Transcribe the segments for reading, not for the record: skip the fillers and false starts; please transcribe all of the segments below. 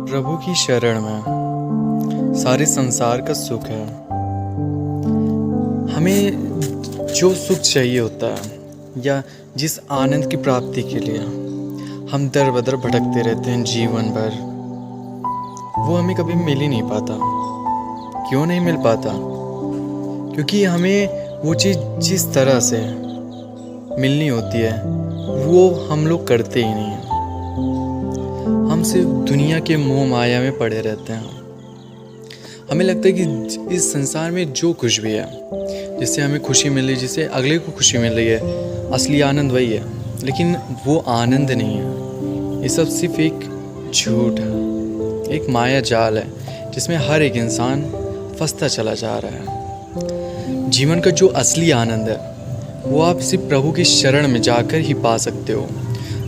प्रभु की शरण में सारे संसार का सुख है। हमें जो सुख चाहिए होता है या जिस आनंद की प्राप्ति के लिए हम दर बदर भटकते रहते हैं जीवन भर, वो हमें कभी मिल ही नहीं पाता। क्यों नहीं मिल पाता? क्योंकि हमें वो चीज़ जिस तरह से मिलनी होती है वो हम लोग करते ही नहीं हैं। हम सिर्फ दुनिया के मोह माया में पड़े रहते हैं। हमें लगता है कि इस संसार में जो कुछ भी है, जिससे हमें खुशी मिल रही है, जिससे अगले को खुशी मिल रही है, असली आनंद वही है। लेकिन वो आनंद नहीं है, ये सब सिर्फ एक झूठ है, एक माया जाल है जिसमें हर एक इंसान फंसता चला जा रहा है। जीवन का जो असली आनंद है वो आप सिर्फ प्रभु की शरण में जाकर ही पा सकते हो।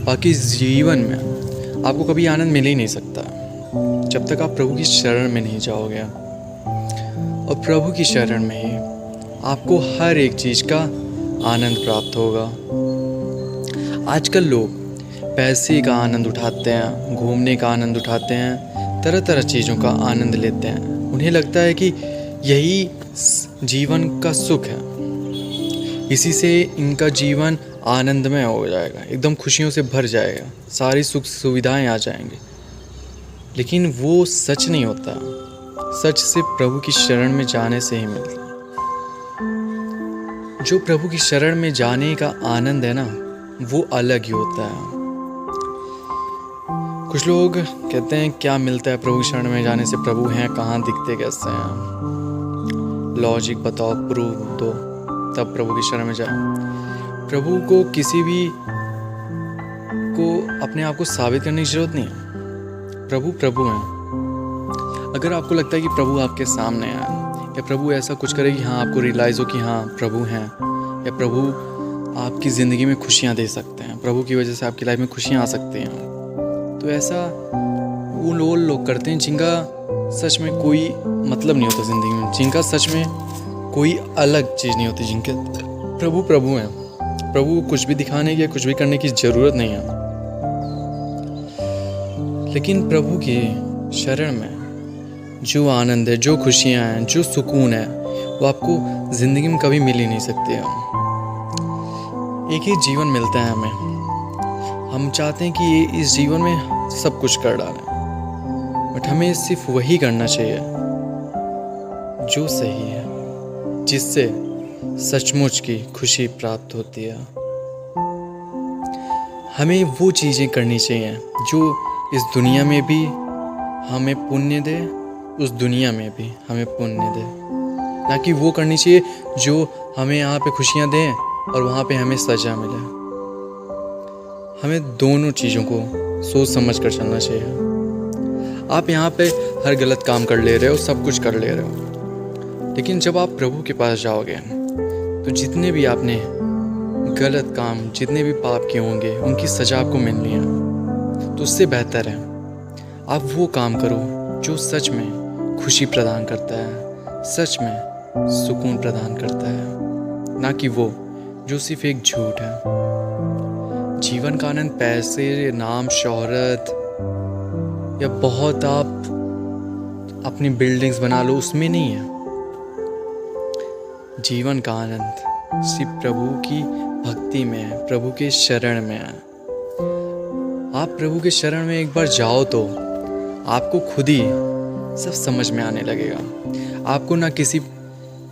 बाकी जीवन में आपको कभी आनंद मिल ही नहीं सकता जब तक आप प्रभु की शरण में नहीं जाओगे। और प्रभु की शरण में ही आपको हर एक चीज़ का आनंद प्राप्त होगा। आजकल लोग पैसे का आनंद उठाते हैं, घूमने का आनंद उठाते हैं, तरह तरह चीज़ों का आनंद लेते हैं। उन्हें लगता है कि यही जीवन का सुख है, इसी से इनका जीवन आनंदमय हो जाएगा, एकदम खुशियों से भर जाएगा, सारी सुख सुविधाएं आ जाएंगी। लेकिन वो सच नहीं होता। सच सिर्फ प्रभु की शरण में जाने से ही मिलता है। जो प्रभु की शरण में जाने का आनंद है ना, वो अलग ही होता है। कुछ लोग कहते हैं क्या मिलता है प्रभु की शरण में जाने से? प्रभु हैं कहाँ, दिखते कैसे हैं? लॉजिक बताओ, प्रूफ दो, तब प्रभु की शरण में जाए। प्रभु को किसी भी को अपने आप को साबित करने की जरूरत नहीं है। प्रभु प्रभु हैं। अगर आपको लगता है कि प्रभु आपके सामने है या प्रभु ऐसा कुछ करे कि हाँ आपको रियलाइज़ हो कि हाँ प्रभु हैं, या प्रभु आपकी ज़िंदगी में खुशियाँ दे सकते हैं, प्रभु की वजह से आपकी लाइफ में खुशियाँ आ सकती हैं, तो ऐसा वो लोग करते हैं जिनका सच में कोई मतलब नहीं होता ज़िंदगी में, जिनका सच में कोई अलग चीज़ नहीं होती, जिनके प्रभु प्रभु हैं। प्रभु कुछ भी दिखाने की, कुछ भी करने की ज़रूरत नहीं है। लेकिन प्रभु की शरण में जो आनंद है, जो खुशियाँ हैं, जो सुकून है, वो आपको ज़िंदगी में कभी मिल ही नहीं सकते हैं। एक ही जीवन मिलता है हमें। हम चाहते हैं कि इस जीवन में सब कुछ कर डालें, बट हमें सिर्फ वही करना चाहिए जो सही है, जिससे सचमुच की खुशी प्राप्त होती है। हमें वो चीज़ें करनी चाहिए जो इस दुनिया में भी हमें पुण्य दे, उस दुनिया में भी हमें पुण्य दे। ना कि वो करनी चाहिए जो हमें यहाँ पे खुशियाँ दें और वहाँ पे हमें सज़ा मिले। हमें दोनों चीज़ों को सोच समझ कर चलना चाहिए। आप यहाँ पे हर गलत काम कर ले रहे हो, सब कुछ कर ले रहे हो, लेकिन जब आप प्रभु के पास जाओगे तो जितने भी आपने गलत काम, जितने भी पाप किए होंगे, उनकी सज़ा आपको मिलनी है। तो उससे बेहतर है आप वो काम करो जो सच में खुशी प्रदान करता है, सच में सुकून प्रदान करता है, ना कि वो जो सिर्फ एक झूठ है। जीवन का आनंद पैसे, नाम, शोहरत या बहुत आप अपनी बिल्डिंग्स बना लो, उसमें नहीं है। जीवन का आनंद सिर्फ प्रभु की भक्ति में है, प्रभु के शरण में है। आप प्रभु के शरण में एक बार जाओ तो आपको खुद ही सब समझ में आने लगेगा। आपको ना किसी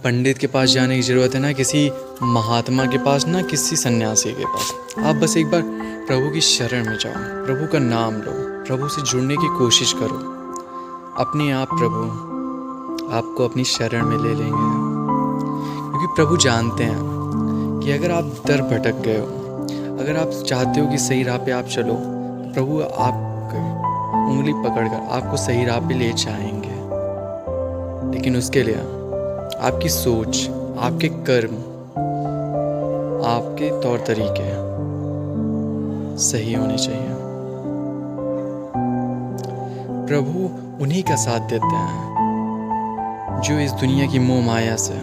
पंडित के पास जाने की ज़रूरत है, ना किसी महात्मा के पास, ना किसी सन्यासी के पास। आप बस एक बार प्रभु की शरण में जाओ, प्रभु का नाम लो, प्रभु से जुड़ने की कोशिश करो। अपने आप प्रभु आपको अपनी शरण में ले लेंगे, क्योंकि प्रभु जानते हैं कि अगर आप दर भटक गए हो, अगर आप चाहते हो कि सही राह पे आप चलो, तो प्रभु आपको उंगली पकड़कर आपको सही राह पे ले जाएंगे। लेकिन उसके लिए आपकी सोच, आपके कर्म, आपके तौर तरीके सही होने चाहिए। प्रभु उन्हीं का साथ देते हैं जो इस दुनिया की मोह माया से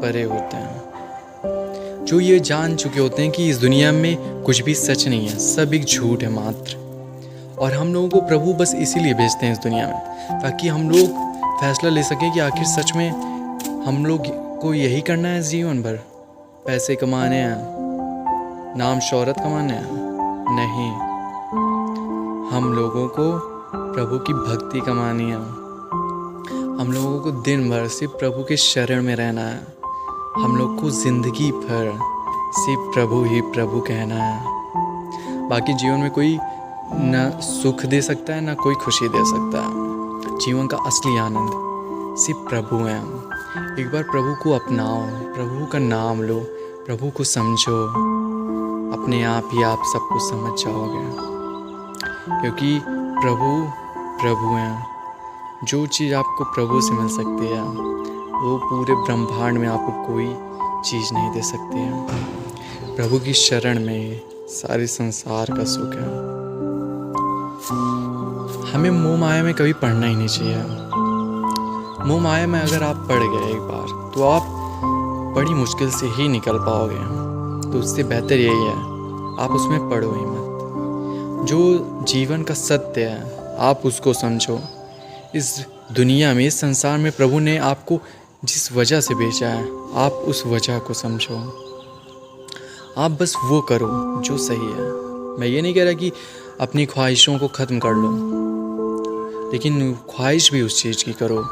परे होते हैं, जो ये जान चुके होते हैं कि इस दुनिया में कुछ भी सच नहीं है, सब एक झूठ है मात्र। और हम लोगों को प्रभु बस इसीलिए भेजते हैं इस दुनिया में, ताकि हम लोग फैसला ले सकें कि आखिर सच में हम लोग को यही करना है जीवन भर। पैसे कमाने हैं, नाम शोहरत कमाने हैं? नहीं, हम लोगों को प्रभु की भक्ति कमानी है। हम लोगों को दिन भर सिर्फ प्रभु के शरण में रहना है। हम लोग को जिंदगी भर सिर्फ प्रभु ही प्रभु कहना है। बाकी जीवन में कोई न सुख दे सकता है, ना कोई खुशी दे सकता है। जीवन का असली आनंद सिर्फ प्रभु है। एक बार प्रभु को अपनाओ, प्रभु का नाम लो, प्रभु को समझो, अपने आप ही आप सब कुछ समझ जाओगे। क्योंकि प्रभु प्रभु हैं। जो चीज़ आपको प्रभु से मिल सकती है वो पूरे ब्रह्मांड में आपको कोई चीज़ नहीं दे सकती है। प्रभु की शरण में सारे संसार का सुख है। हमें मोह माया में कभी पढ़ना ही नहीं चाहिए। मोह माया में अगर आप पड़ गए एक बार तो आप बड़ी मुश्किल से ही निकल पाओगे। तो उससे बेहतर यही है आप उसमें पढ़ो ही मत। जो जीवन का सत्य है आप उसको समझो। इस दुनिया में, इस संसार में प्रभु ने आपको जिस वजह से भेजा है आप उस वजह को समझो। आप बस वो करो जो सही है। मैं ये नहीं कह रहा कि अपनी ख्वाहिशों को ख़त्म कर लो, लेकिन ख्वाहिश भी उस चीज़ की करो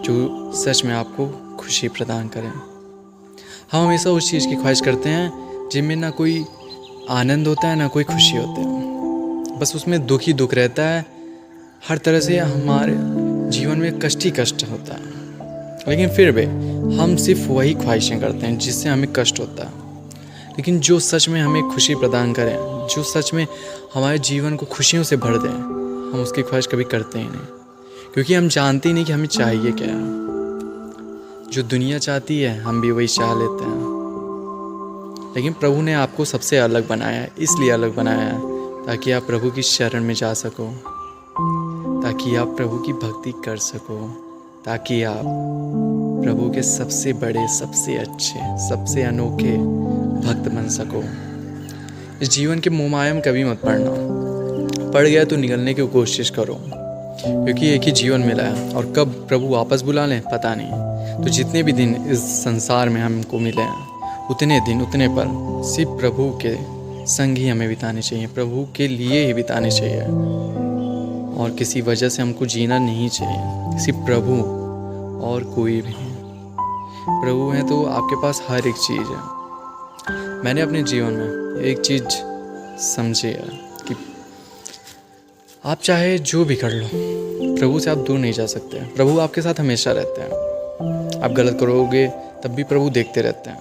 जो सच में आपको खुशी प्रदान करें। हम हमेशा उस चीज़ की ख्वाहिश करते हैं जिनमें ना कोई आनंद होता है ना कोई खुशी होती है। बस उसमें दुख ही दुख रहता है। हर तरह से हमारे जीवन में कष्ट ही कष्ट होता है। लेकिन फिर भी हम सिर्फ वही ख्वाहिशें करते हैं जिससे हमें कष्ट होता है। लेकिन जो सच में हमें खुशी प्रदान करें, जो सच में हमारे जीवन को खुशियों से भर दें, हम उसकी ख्वाहिश कभी करते ही नहीं। क्योंकि हम जानते ही नहीं कि हमें चाहिए क्या है। जो दुनिया चाहती है हम भी वही चाह लेते हैं। लेकिन प्रभु ने आपको सबसे अलग बनाया है। इसलिए अलग बनाया है ताकि आप प्रभु की शरण में जा सको, ताकि आप प्रभु की भक्ति कर सको, ताकि आप प्रभु के सबसे बड़े, सबसे अच्छे, सबसे अनोखे भक्त बन सको। इस जीवन के मोह माया में कभी मत पड़ना। पड़ गया तो निकलने की कोशिश करो, क्योंकि एक ही जीवन मिला है और कब प्रभु वापस बुला लें पता नहीं। तो जितने भी दिन इस संसार में हमको मिले हैं उतने दिन, उतने पल सिर्फ प्रभु के संग ही हमें बिताने चाहिए, प्रभु के लिए ही बिताने चाहिए। और किसी वजह से हमको जीना नहीं चाहिए। सिर्फ प्रभु और कोई भी नहीं। प्रभु है तो आपके पास हर एक चीज़ है। मैंने अपने जीवन में एक चीज़ समझी है कि आप चाहे जो भी कर लो, प्रभु से आप दूर नहीं जा सकते। प्रभु आपके साथ हमेशा रहते हैं। आप गलत करोगे तब भी प्रभु देखते रहते हैं।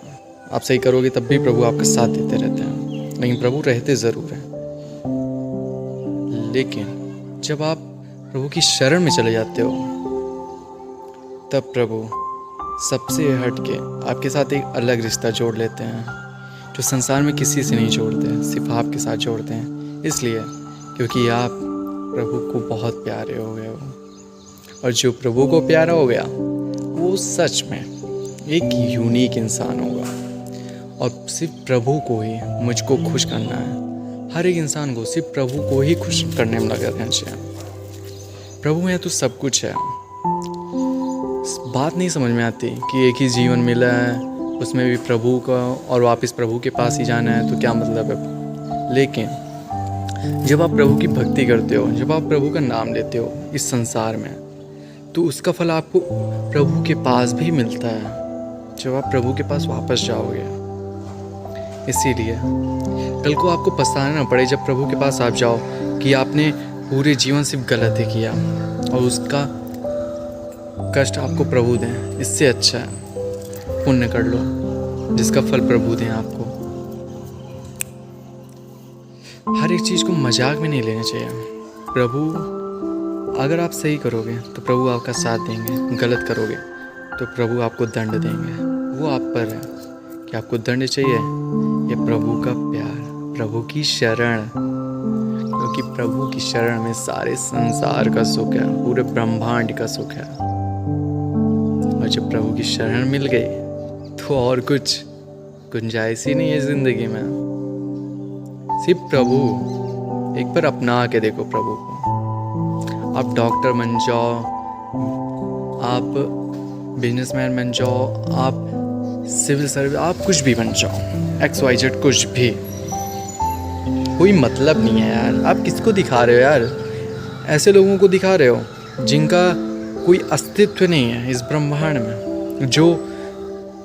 आप सही करोगे तब भी प्रभु आपका साथ देते रहते हैं। लेकिन प्रभु रहते ज़रूर हैं। लेकिन जब आप प्रभु की शरण में चले जाते हो तब प्रभु सबसे हट के आपके साथ एक अलग रिश्ता जोड़ लेते हैं, जो संसार में किसी से नहीं जोड़ते, सिर्फ आपके साथ जोड़ते हैं। इसलिए क्योंकि आप प्रभु को बहुत प्यारे हो गए हो। और जो प्रभु को प्यारा हो गया वो सच में एक यूनिक इंसान होगा। और सिर्फ प्रभु को ही मुझको खुश करना है। हर एक इंसान को सिर्फ प्रभु को ही खुश करने में लगा रहना चाहिए। प्रभु है तो सब कुछ है। बात नहीं समझ में आती कि एक ही जीवन मिला है, उसमें भी प्रभु का, और वापस प्रभु के पास ही जाना है तो क्या मतलब है। लेकिन जब आप प्रभु की भक्ति करते हो, जब आप प्रभु का नाम लेते हो इस संसार में, तो उसका फल आपको प्रभु के पास भी मिलता है जब आप प्रभु के पास वापस जाओगे। इसीलिए कल को आपको पछताना ना पड़े जब प्रभु के पास आप जाओ कि आपने पूरे जीवन सिर्फ गलत ही किया और उसका कष्ट आपको प्रभु दें। इससे अच्छा है पुण्य कर लो जिसका फल प्रभु दें आपको। हर एक चीज़ को मजाक में नहीं लेना चाहिए। प्रभु अगर आप सही करोगे तो प्रभु आपका साथ देंगे, गलत करोगे तो प्रभु आपको दंड देंगे। वो आप पर है कि आपको दंड चाहिए या प्रभु का प्यार, प्रभु की शरण। क्योंकि प्रभु की शरण में सारे संसार का सुख है, पूरे ब्रह्मांड का सुख है। और जब प्रभु की शरण मिल गई तो और कुछ गुंजाइश ही नहीं है जिंदगी में। सिर्फ प्रभु एक बार अपना के देखो प्रभु को। आप डॉक्टर बन जाओ, आप बिजनेसमैन बन जाओ, आप सिविल सर्विस, आप कुछ भी बन जाओ, XYZ कुछ भी, कोई मतलब नहीं है यार। आप किसको दिखा रहे हो यार? ऐसे लोगों को दिखा रहे हो जिनका कोई अस्तित्व नहीं है इस ब्रह्मांड में, जो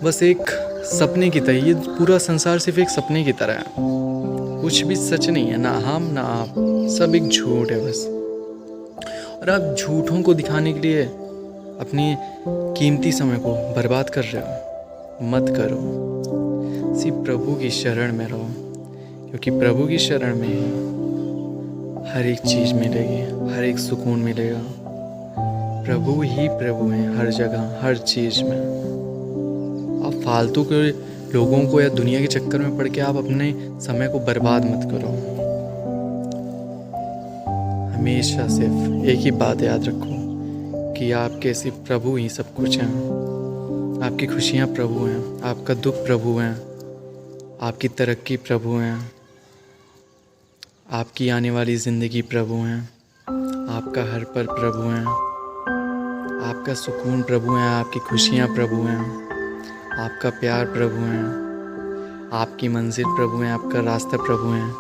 बस एक सपने की तरह, ये पूरा संसार सिर्फ एक सपने की तरह है, कुछ भी सच नहीं है, ना हम ना आप, सब एक झूठ है बस। और आप झूठों को दिखाने के लिए अपनी कीमती समय को बर्बाद कर रहे हो। मत करो, सिर्फ प्रभु की शरण में रहो, क्योंकि प्रभु की शरण में ही हर एक चीज़ मिलेगी, हर एक सुकून मिलेगा। प्रभु ही प्रभु हैं हर जगह, हर चीज़ में। आप फालतू के लोगों को या दुनिया के चक्कर में पड़ के आप अपने समय को बर्बाद मत करो। हमेशा सिर्फ एक ही बात याद रखो कि आपके सिर्फ प्रभु ही सब कुछ हैं। आपकी खुशियाँ प्रभु हैं, आपका दुख प्रभु हैं, आपकी तरक्की प्रभु हैं, आपकी आने वाली ज़िंदगी प्रभु हैं, आपका हर पल प्रभु हैं, आपका सुकून प्रभु हैं, आपकी खुशियाँ प्रभु हैं, आपका प्यार प्रभु हैं, आपकी मंजिल प्रभु हैं, आपका रास्ता प्रभु हैं,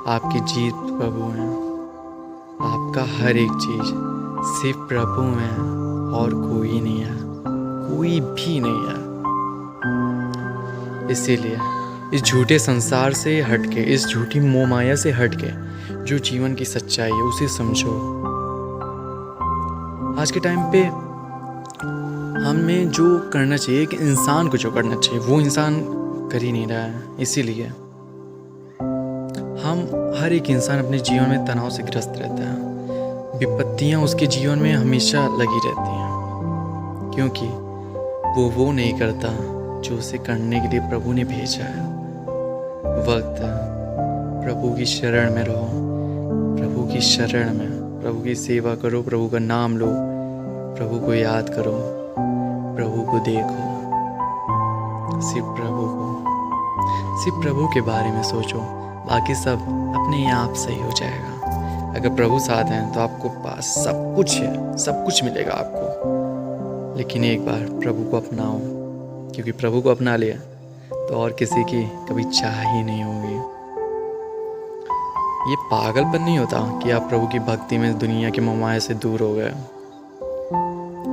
आपकी जीत प्रभु हैं, आपका हर एक चीज़ सिर्फ प्रभु हैं और कोई नहीं है, कोई भी नहीं है। इसीलिए इस झूठे संसार से हटके, इस झूठी मोह माया से हटके जो जीवन की सच्चाई है उसे समझो। आज के टाइम पे हमें जो करना चाहिए, कि इंसान को जो करना चाहिए वो इंसान कर ही नहीं रहा है। इसीलिए हम हर एक इंसान अपने जीवन में तनाव से ग्रस्त रहता है, विपत्तियां उसके जीवन में हमेशा लगी रहती हैं, क्योंकि वो नहीं करता जो उसे करने के लिए प्रभु ने भेजा है। वक्त है, प्रभु की शरण में रहो, प्रभु की शरण में, प्रभु की सेवा करो, प्रभु का नाम लो, प्रभु को याद करो, प्रभु को देखो, सिर्फ प्रभु के बारे में सोचो, बाकी सब अपने आप सही हो जाएगा। अगर प्रभु साथ हैं तो आपको पास सब कुछ है, सब कुछ मिलेगा आपको। लेकिन एक बार प्रभु को अपनाओ, क्योंकि प्रभु को अपना लिया तो और किसी की कभी चाह ही नहीं होगी। ये पागलपन नहीं होता कि आप प्रभु की भक्ति में दुनिया के मोह माया से दूर हो गए।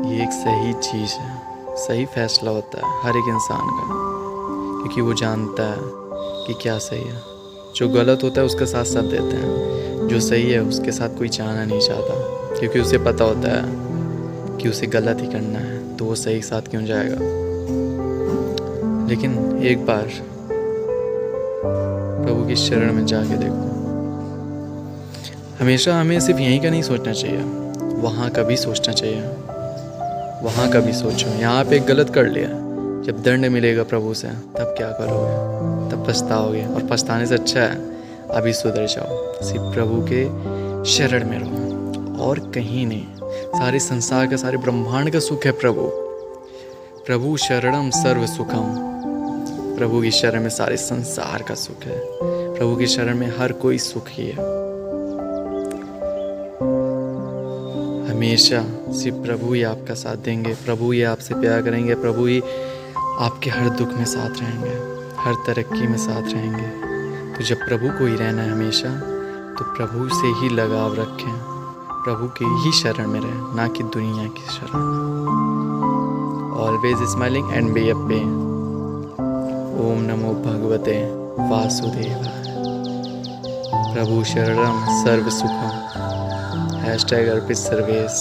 ये एक सही चीज़ है, सही फैसला होता है हर एक इंसान का, क्योंकि वो जानता है कि क्या सही है। जो गलत होता है उसका साथ सब देते हैं, जो सही है उसके साथ कोई जाना नहीं चाहता, क्योंकि उसे पता होता है कि उसे गलत ही करना है, तो वो सही साथ क्यों जाएगा। लेकिन एक बार प्रभु की शरण में जाके देखो। हमेशा हमें सिर्फ यहीं का नहीं सोचना चाहिए, वहाँ का भी सोचना चाहिए। वहाँ का भी सोचो, यहाँ पे गलत कर लिया, जब दंड मिलेगा प्रभु से तब क्या करोगे? तब पछताओगे, और पछताने से अच्छा है अभी सुधर जाओ। सिर्फ प्रभु के शरण में रहो और कहीं नहीं। सारे संसार का, सारे ब्रह्मांड का सुख है प्रभु शरणम सर्व सुखम। प्रभु की शरण में सारे संसार का सुख है, प्रभु की शरण में हर कोई सुख ही है। हमेशा सिर्फ प्रभु ही आपका साथ देंगे, प्रभु ही आपसे प्यार करेंगे, प्रभु ही आपके हर दुख में साथ रहेंगे, हर तरक्की में साथ रहेंगे। तो जब प्रभु को ही रहना है हमेशा, तो प्रभु से ही लगाव रखें, प्रभु की ही शरण में रहें, ना कि दुनिया की शरण में। Always smiling and be happy. ओम नमो भगवते वासुदेवाय। प्रभु शरणम सर्व सुखम। #अर्पित सर्वेश।